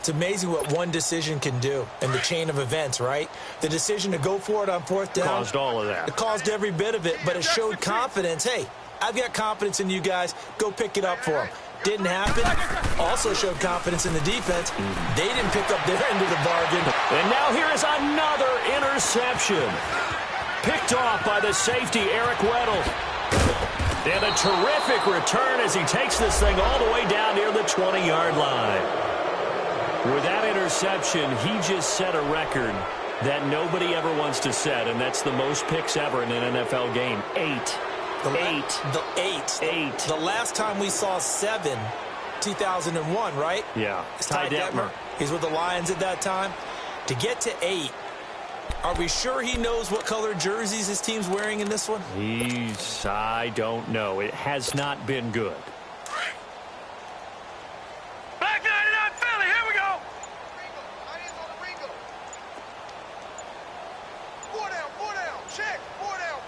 It's amazing what one decision can do in the chain of events, right? The decision to go for it on fourth down. Caused all of that. It caused every bit of it, but it showed confidence. Hey, I've got confidence in you guys. Go pick it up for them. Didn't happen. Also showed confidence in the defense. They didn't pick up their end of the bargain. And now here is another interception. Picked off by the safety, Eric Weddle. And a terrific return as he takes this thing all the way down near the 20-yard line. With that interception, he just set a record that nobody ever wants to set, and that's the most picks ever in an NFL game. 8. The last time we saw 7, 2001, right? Yeah. Ty Detmer. He's with the Lions at that time. To get to 8, are we sure he knows what color jerseys his team's wearing in this one? I don't know. It has not been good. Back 99 Philly, here we go. Four down, check, four down.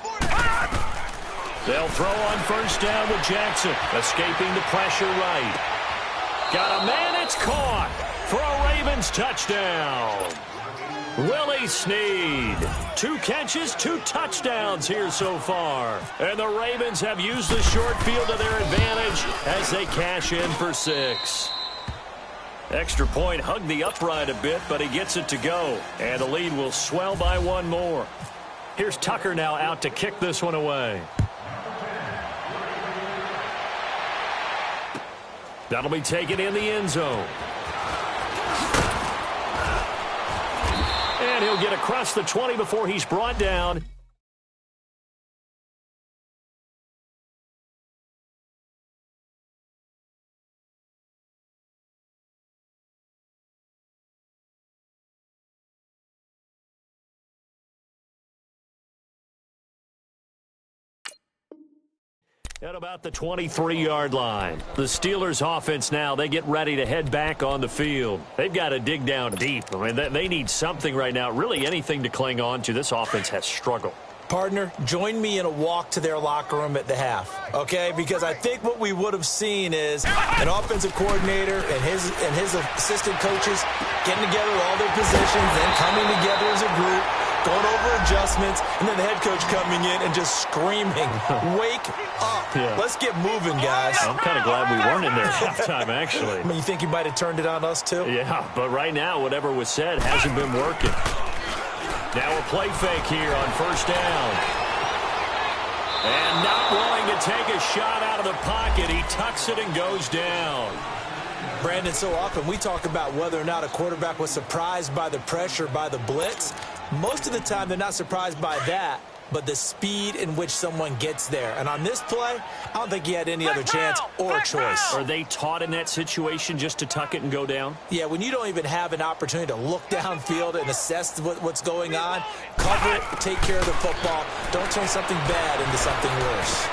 They'll throw on first down with Jackson, escaping the pressure right. Got a man, it's caught for a Ravens touchdown. Willie Snead. 2 catches, 2 touchdowns here so far. And the Ravens have used the short field to their advantage as they cash in for 6. Extra point hugged the upright a bit, but he gets it to go. And the lead will swell by 1 more. Here's Tucker now out to kick this one away. That'll be taken in the end zone. And he'll get across the 20 before he's brought down. At about the 23-yard line. The Steelers' offense now, they get ready to head back on the field. They've got to dig down deep. I mean, they need something right now, really anything to cling on to. This offense has struggled. Partner, join me in a walk to their locker room at the half, okay? Because I think what we would have seen is an offensive coordinator and his assistant coaches getting together all their positions and coming together as a group, going over adjustments, and then the head coach coming in and just screaming, wake up. Yeah. Let's get moving, guys. I'm kind of glad we weren't in there at halftime, actually. I mean, you think he might have turned it on us, too? Yeah, but right now, whatever was said hasn't been working. Now a play fake here on first down. And not willing to take a shot out of the pocket. He tucks it and goes down. Brandon, so often we talk about whether or not a quarterback was surprised by the pressure, by the blitz. Most of the time, they're not surprised by that, but the speed in which someone gets there. And on this play, I don't think he had any other chance or choice. Are they taught in that situation just to tuck it and go down? Yeah, when you don't even have an opportunity to look downfield and assess what's going on, cover it, take care of the football. Don't turn something bad into something worse.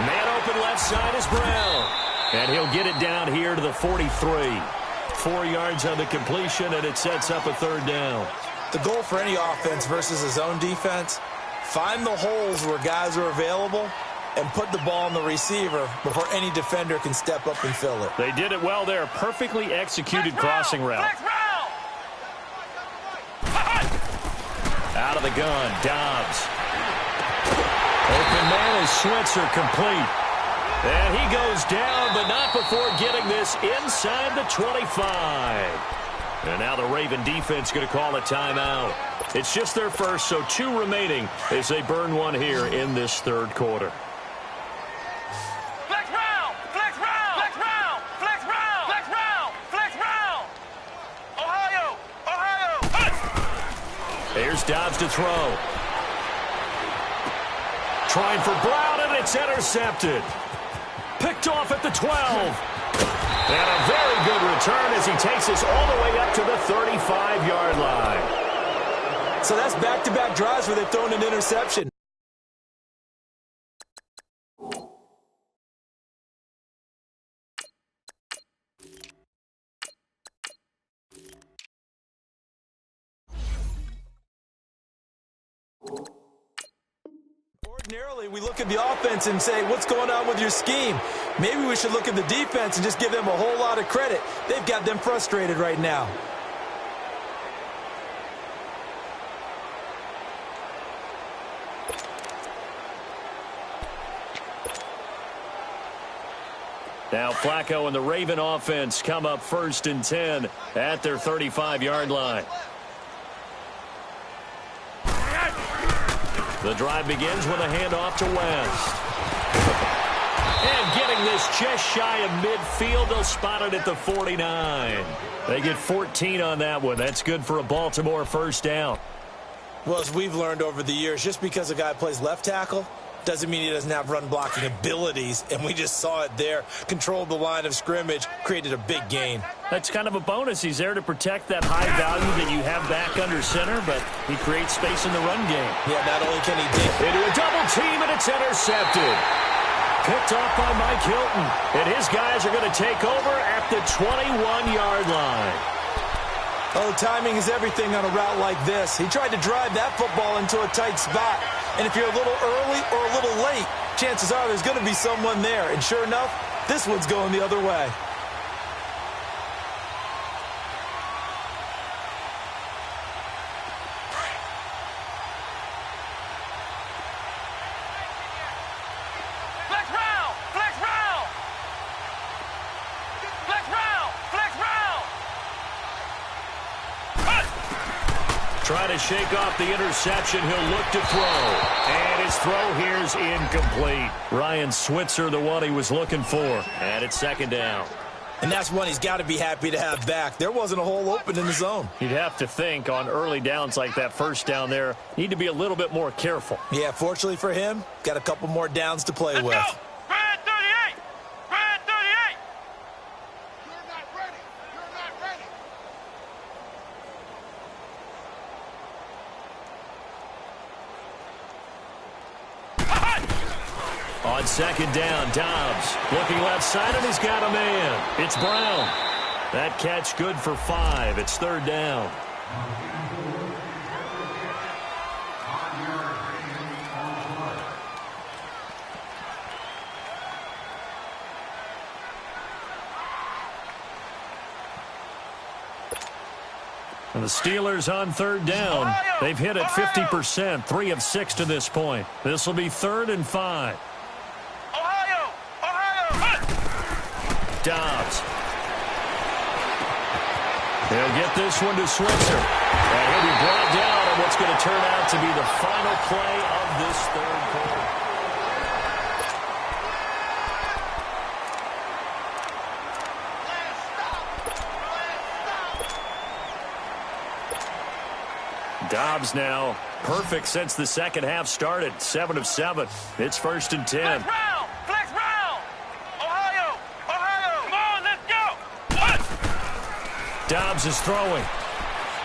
Man open left side is Brown. And he'll get it down here to the 43. 4 yards on the completion, and it sets up a third down. The goal for any offense versus a zone defense, find the holes where guys are available and put the ball on the receiver before any defender can step up and fill it. They did it well there. Perfectly executed crossing route. Out of the gun, Dobbs. Open man is Switzer, complete. And he goes down, but not before getting this inside the 25. And now the Raven defense going to call a timeout. It's just their first, so 2 remaining as they burn 1 here in this third quarter. Flex round, flex round, flex round, flex round, flex round, flex round. Ohio. Here's Dobbs to throw. Trying for Brown, and it's intercepted. Picked off at the 12. And a very good return as he takes us all the way up to the 35-yard line. So that's back-to-back drives where they've thrown an interception. Ordinarily, we look at the offense and say, what's going on with your scheme? Maybe we should look at the defense and just give them a whole lot of credit. They've got them frustrated right now. Now Flacco and the Raven offense come up 1st and 10 at their 35-yard line. The drive begins with a handoff to West. And getting this just shy of midfield, they'll spot it at the 49. They get 14 on that one. That's good for a Baltimore first down. Well, as we've learned over the years, just because a guy plays left tackle doesn't mean he doesn't have run-blocking abilities, and we just saw it there. Controlled the line of scrimmage, created a big gain. That's kind of a bonus. He's there to protect that high value that you have back under center, but he creates space in the run game. Yeah, not only can he dig into a double team, and it's intercepted. Picked off by Mike Hilton, and his guys are going to take over at the 21-yard line. Oh, timing is everything on a route like this. He tried to drive that football into a tight spot. And if you're a little early or a little late, chances are there's going to be someone there. And sure enough, this one's going the other way. Try to shake off the interception. He'll look to throw. And his throw here's incomplete. Ryan Switzer, the one he was looking for. And it's 2nd down. And that's one he's got to be happy to have back. There wasn't a hole open in the zone. You'd have to think on early downs like that first down there, need to be a little bit more careful. Yeah, fortunately for him, got a couple more downs to play with. Go. Brad 38! Brad 38! You're not ready. You're not ready. On 2nd down, Dobbs looking left side, and he's got a man. It's Brown. That catch good for 5. It's 3rd down. And the Steelers on 3rd down. They've hit it 50%, 3 of 6 to this point. This will be 3rd and 5. Dobbs. He'll get this one to Switzer. And he'll be brought down on what's going to turn out to be the final play of this 3rd quarter. Dobbs now perfect since the 2nd half started. 7 of 7. It's 1st and 10. Flex round! Ohio! Come on, let's go! Dobbs is throwing.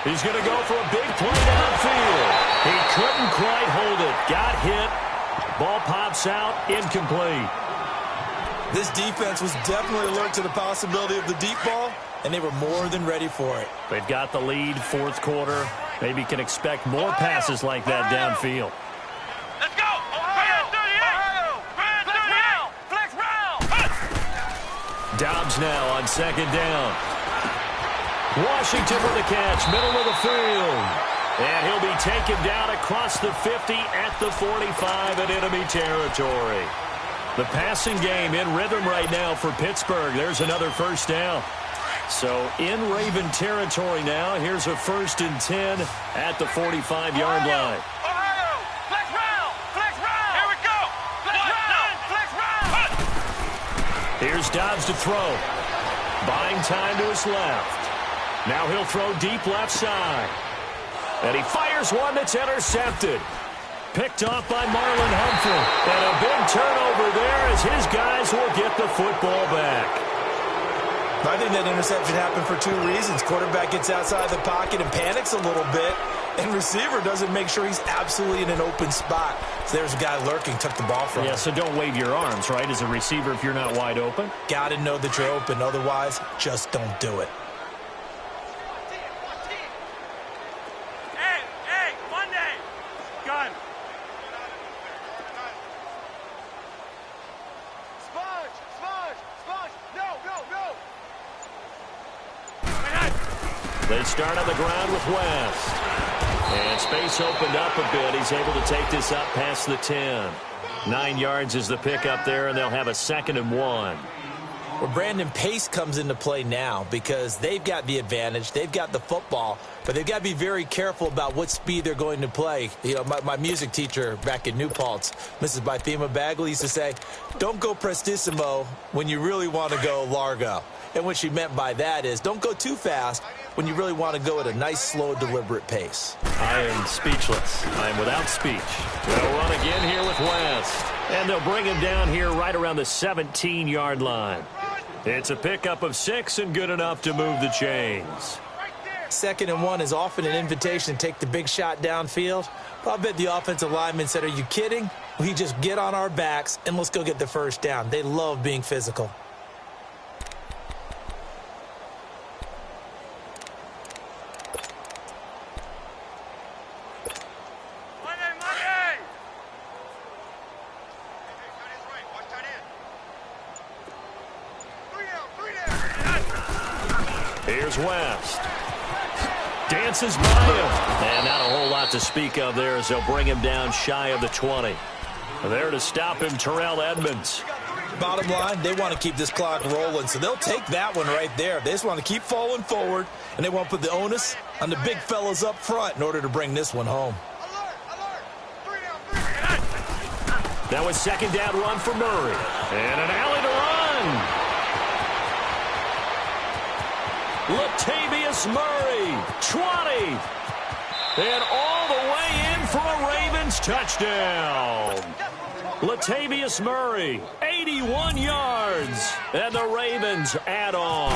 He's going to go for a big play downfield. He couldn't quite hold it. Got hit. Ball pops out. Incomplete. This defense was definitely alert to the possibility of the deep ball, and they were more than ready for it. They've got the lead, 4th quarter. Maybe can expect more passes like that downfield. Let's go! Ohio! Brad 38! Flex round! Dobbs now on 2nd down. Washington with the catch, middle of the field. And he'll be taken down across the 50 at the 45 in enemy territory. The passing game in rhythm right now for Pittsburgh. There's another 1st down. So in Raven territory now. Here's a 1st and 10 at the 45-yard line. Ohio! Flex round! Flex round! Here we go! Flex round! Flex round! Here's Dobbs to throw. Buying time to his left. Now he'll throw deep left side. And he fires one that's intercepted. Picked off by Marlon Humphrey. And a big turnover there as his guys will get the football back. I think that interception happened for 2 reasons. Quarterback gets outside the pocket and panics a little bit, and receiver doesn't make sure he's absolutely in an open spot. So there's a guy lurking, took the ball from him. Yeah, so don't wave your arms, right, as a receiver if you're not wide open. Got to know that you're open. Otherwise, just don't do it. Hey, Monday! Gun! They start on the ground with West. And space opened up a bit. He's able to take this up past the 10. 9 yards is the pickup there, and they'll have a 2nd and 1. Well, Brandon, pace comes into play now because they've got the advantage. They've got the football, but they've got to be very careful about what speed they're going to play. You know, my music teacher back in New Paltz, Mrs. Bythema Bagley, used to say, don't go prestissimo when you really want to go largo. And what she meant by that is don't go too fast when you really want to go at a nice, slow, deliberate pace. I am speechless. I am without speech. They'll run again here with West. And they'll bring him down here right around the 17-yard line. It's a pickup of 6 and good enough to move the chains. 2nd and 1 is often an invitation to take the big shot downfield. But I bet the offensive lineman said, are you kidding? We just get on our backs and let's go get the first down. They love being physical. Here's West. Dances by him. And not a whole lot to speak of there as they'll bring him down shy of the 20. There to stop him, Terrell Edmonds. Bottom line, they want to keep this clock rolling, so they'll take that one right there. They just want to keep falling forward, and they want to put the onus on the big fellas up front in order to bring this one home. That was 2nd down run for Murray. And an alley to run. Latavius Murray, 20. And all the way in for a Ravens touchdown. Latavius Murray, 81 yards. And the Ravens add on.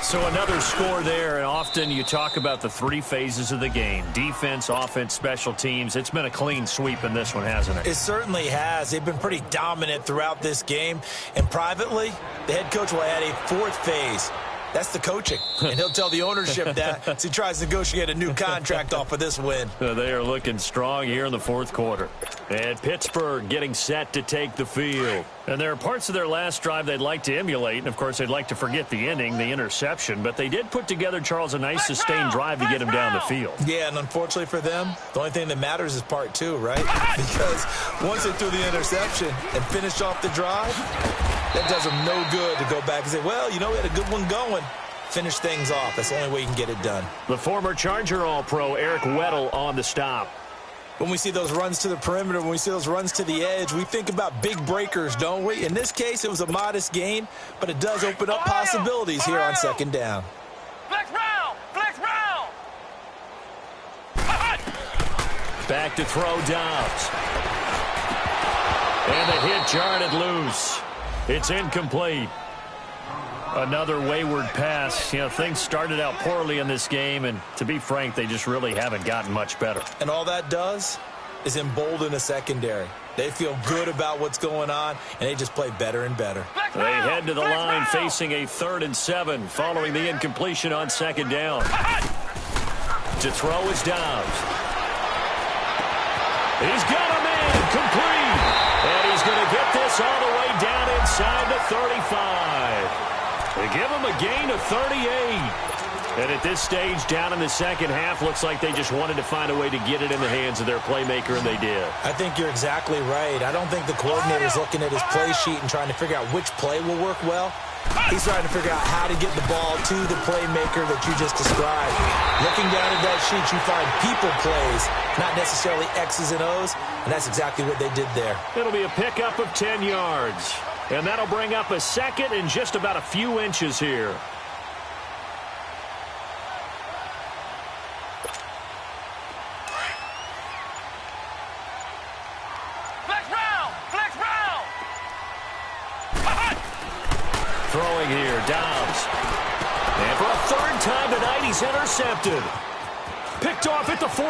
So another score there, and often you talk about the 3 phases of the game. Defense, offense, special teams. It's been a clean sweep in this one, hasn't it? It certainly has. They've been pretty dominant throughout this game. And privately, the head coach will add a 4th phase. That's the coaching. And he'll tell the ownership that as he tries to negotiate a new contract off of this win. They are looking strong here in the 4th quarter. And Pittsburgh getting set to take the field. And there are parts of their last drive they'd like to emulate. And, of course, they'd like to forget the ending, the interception. But they did put together, Charles, a nice sustained drive to get him down the field. Yeah, and unfortunately for them, the only thing that matters is part 2, right? Because once they threw the interception and finished off the drive, that does them no good to go back and say, well, you know, we had a good one going. Finish things off. That's the only way you can get it done. The former Charger All-Pro, Eric Weddle, on the stop. When we see those runs to the perimeter, when we see those runs to the edge, we think about big breakers, don't we? In this case, it was a modest gain, but it does open up possibilities here on 2nd down. Flex round! Flex round! Back to throw Dobbs. And the hit jarred it loose. It's incomplete. Another wayward pass. You know, things started out poorly in this game, and to be frank, they just really haven't gotten much better. And all that does is embolden a secondary. They feel good about what's going on, and they just play better and better. They head to the line facing a 3rd and 7 following the incompletion on 2nd down. To throw is Dobbs. He's got a man complete. And he's going to get this all the way down inside the 35. They give him a gain of 38. And at this stage, down in the 2nd half, looks like they just wanted to find a way to get it in the hands of their playmaker, and they did. I think you're exactly right. I don't think the coordinator's looking at his play sheet and trying to figure out which play will work well. He's trying to figure out how to get the ball to the playmaker that you just described. Looking down at that sheet, you find people plays, not necessarily X's and O's, and that's exactly what they did there. It'll be a pickup of 10 yards. And that'll bring up a 2nd and just about a few inches here. Flex round! Flex round! Throwing here, Dobbs. And for a 3rd time tonight, he's intercepted. Picked off at the 14.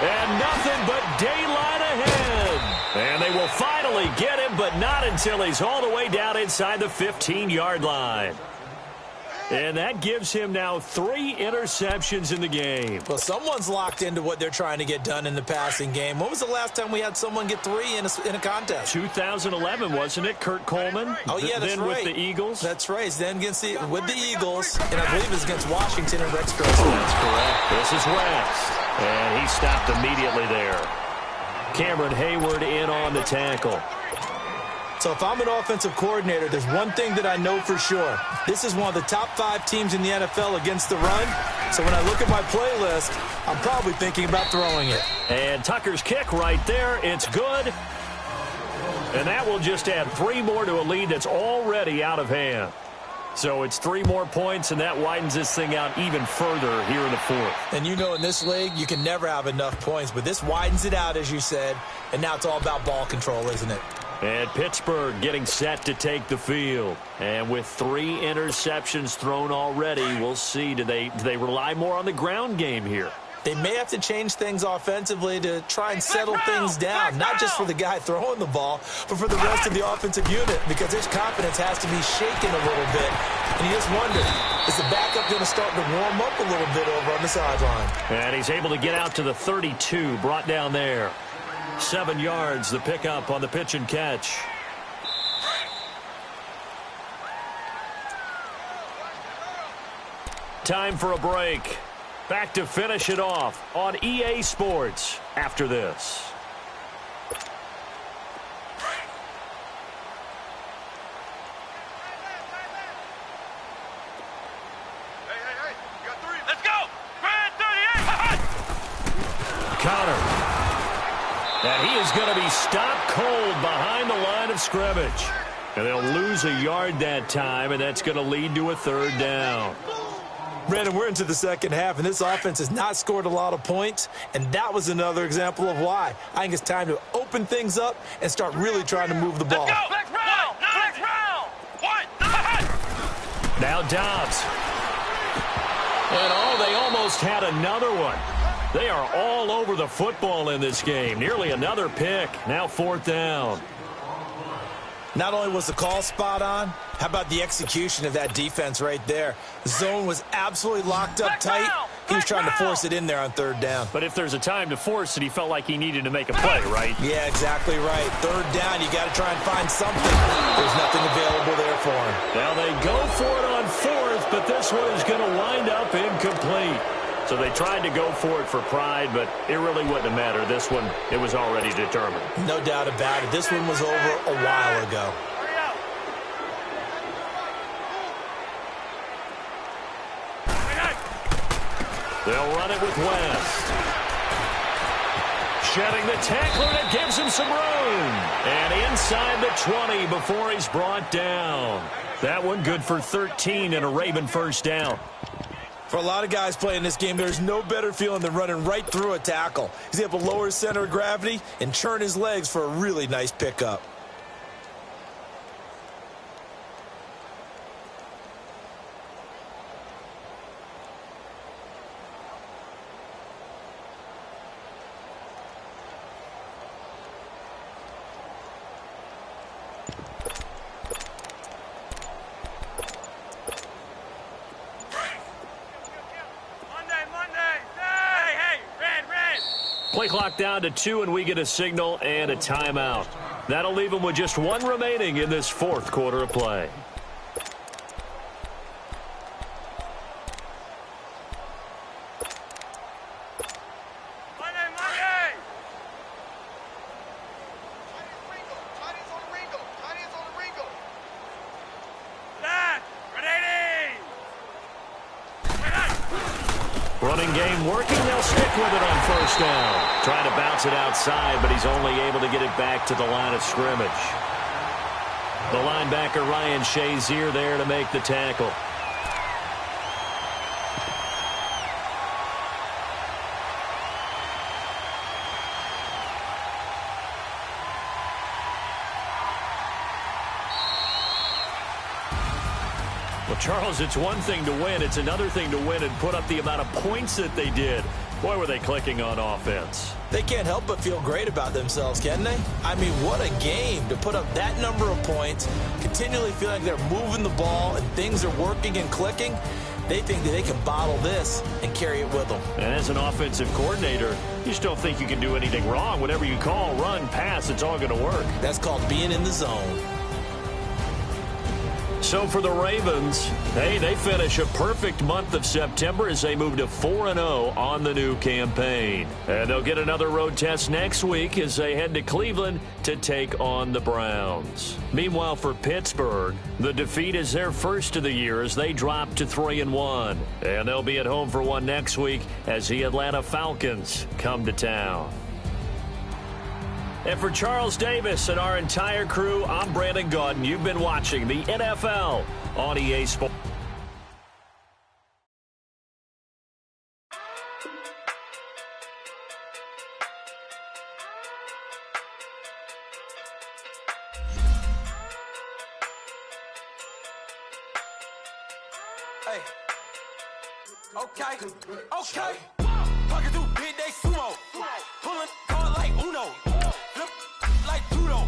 And nothing but daylight ahead. And they will finally get him, but not until he's all the way down inside the 15-yard line. And that gives him now 3 interceptions in the game. Well, someone's locked into what they're trying to get done in the passing game. When was the last time we had someone get 3 in a contest? 2011, wasn't it, Kurt Coleman? Oh, yeah, that's then right. with the Eagles? That's right. Then with the Eagles, and I believe it was against Washington and Rex Grossman. That's correct. This is West. And he stopped immediately there. Cameron Hayward in on the tackle. So if I'm an offensive coordinator, there's one thing that I know for sure. This is one of the top 5 teams in the NFL against the run. So when I look at my playlist, I'm probably thinking about throwing it. And Tucker's kick right there. It's good. And that will just add 3 more to a lead that's already out of hand. So it's 3 more points, and that widens this thing out even further here in the 4th. And you know in this league, you can never have enough points. But this widens it out, as you said. And now it's all about ball control, isn't it? And Pittsburgh getting set to take the field. And with 3 interceptions thrown already, we'll see. Do they rely more on the ground game here? They may have to change things offensively to try and settle things down, not just for the guy throwing the ball, but for the rest of the offensive unit, because his confidence has to be shaken a little bit. And you just wonder, is the backup going to start to warm up a little bit over on the sideline? And he's able to get out to the 32, brought down there. 7 yards, the pickup on the pitch and catch. Time for a break. Back to finish it off on EA Sports after this. Hey, you got 3. Let's go. Grand 38. Connor. And he is going to be stopped cold behind the line of scrimmage. And they'll lose a yard that time, and that's going to lead to a 3rd down. Brandon, we're into the second half, and this offense has not scored a lot of points, and that was another example of why. I think it's time to open things up and start really trying to move the ball. Let's go. Flex round. Flex round. Now Dobbs. And they almost had another one. They are all over the football in this game. Nearly another pick. Now 4th down. Not only was the call spot on, how about the execution of that defense right there? The zone was absolutely locked up tight. He was trying to force it in there on 3rd down. But if there's a time to force it, he felt like he needed to make a play, right? Yeah, exactly right. 3rd down, you got to try and find something. There's nothing available there for him. Now they go for it on 4th, but this one is going to wind up incomplete. So they tried to go for it for pride, but it really wouldn't have mattered. This one, it was already determined. No doubt about it. This one was over a while ago. They'll run it with West. Shedding the tackler, and it gives him some room. And inside the 20 before he's brought down. That one good for 13 and a Raven 1st down. For a lot of guys playing this game, there's no better feeling than running right through a tackle. He's able to lower his center of gravity and churn his legs for a really nice pickup. Play clock down to 2, and we get a signal and a timeout. That'll leave them with just 1 remaining in this 4th quarter of play. Running game working. They'll stick with it on 1st down. Trying to bounce it outside, but he's only able to get it back to the line of scrimmage. The linebacker, Ryan Shazier, there to make the tackle. Well, Charles, it's one thing to win. It's another thing to win and put up the amount of points that they did. Boy, were they clicking on offense. They can't help but feel great about themselves, can they? I mean, what a game to put up that number of points, continually feel like they're moving the ball and things are working and clicking. They think that they can bottle this and carry it with them. And as an offensive coordinator, you just don't think you can do anything wrong. Whatever you call, run, pass, it's all going to work. That's called being in the zone. So for the Ravens, hey, they finish a perfect month of September as they move to 4-0 on the new campaign. And they'll get another road test next week as they head to Cleveland to take on the Browns. Meanwhile, for Pittsburgh, the defeat is their first of the year as they drop to 3-1. And they'll be at home for one next week as the Atlanta Falcons come to town. And for Charles Davis and our entire crew, I'm Brandon Gaudin. You've been watching the NFL on EA Sports. Hey. Okay. Walking through big day sumo. Pulling card like Uno. Flip like Pluto.